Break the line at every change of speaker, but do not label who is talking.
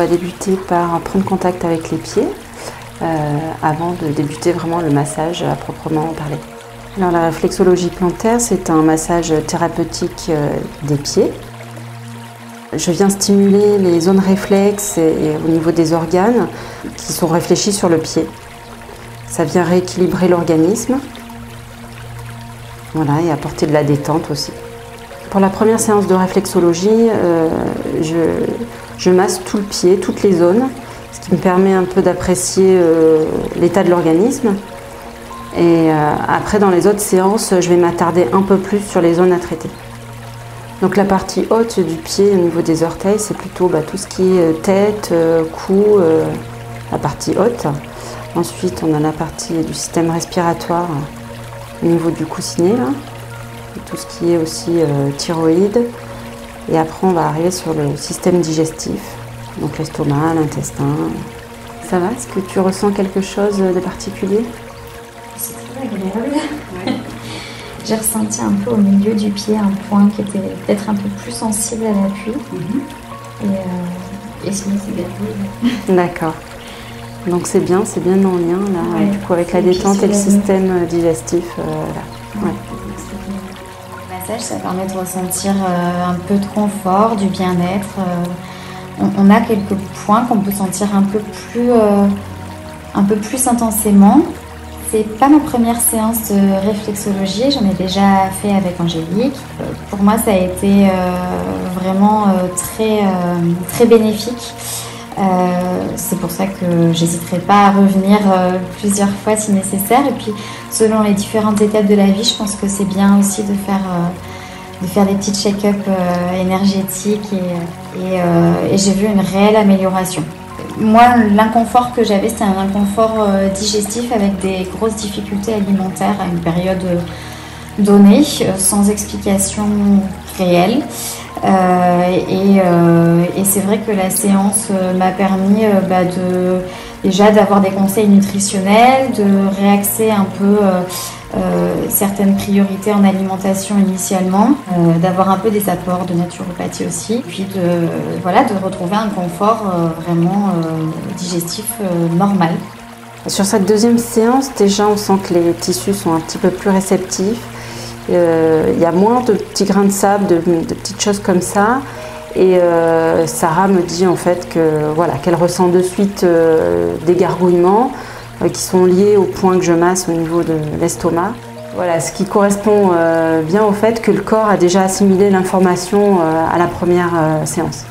va débuter par prendre contact avec les pieds avant de débuter vraiment le massage à proprement parler. Alors, la réflexologie plantaire, c'est un massage thérapeutique des pieds. Je viens stimuler les zones réflexes et au niveau des organes qui sont réfléchis sur le pied. Ça vient rééquilibrer l'organisme, voilà, et apporter de la détente aussi. Pour la première séance de réflexologie, je masse tout le pied, toutes les zones, ce qui me permet un peu d'apprécier l'état de l'organisme. Et après, dans les autres séances, je vais m'attarder un peu plus sur les zones à traiter. Donc la partie haute du pied au niveau des orteils, c'est plutôt tout ce qui est tête, cou, la partie haute. Ensuite, on a la partie du système respiratoire au niveau du coussinet, là. Tout ce qui est aussi thyroïde. Et après, on va arriver sur le système digestif, donc l'estomac, l'intestin. Ça va? Est-ce que tu ressens quelque chose de particulier?
C'est très agréable. Ouais. J'ai ressenti un peu au milieu du pied un point qui était peut-être un peu plus sensible à l'appui. Et sinon, c'est bien.
D'accord. Donc c'est bien en lien là, ouais, du coup, avec la détente et le système digestif. Là. Ouais.
Le massage, ça permet de ressentir un peu de confort, du bien-être. On a quelques points qu'on peut sentir un peu plus intensément. C'est pas ma première séance de réflexologie, j'en ai déjà fait avec Angélique. Pour moi, ça a été vraiment très bénéfique. C'est pour ça que j'hésiterai pas à revenir plusieurs fois si nécessaire. Et puis, selon les différentes étapes de la vie, je pense que c'est bien aussi de faire des petites check-up énergétiques et j'ai vu une réelle amélioration. Moi, l'inconfort que j'avais, c'était un inconfort digestif avec des grosses difficultés alimentaires à une période donnée, sans explication réelle. Et c'est vrai que la séance m'a permis déjà d'avoir des conseils nutritionnels, de réaxer un peu certaines priorités en alimentation initialement, d'avoir un peu des apports de naturopathie aussi, puis de retrouver un confort vraiment digestif normal.
Sur cette deuxième séance, déjà on sent que les tissus sont un petit peu plus réceptifs. Il y a moins de petits grains de sable, de petites choses comme ça. Et Sarah me dit en fait qu'elle ressent de suite des gargouillements qui sont liés au point que je masse au niveau de l'estomac. Voilà, ce qui correspond bien au fait que le corps a déjà assimilé l'information à la première séance.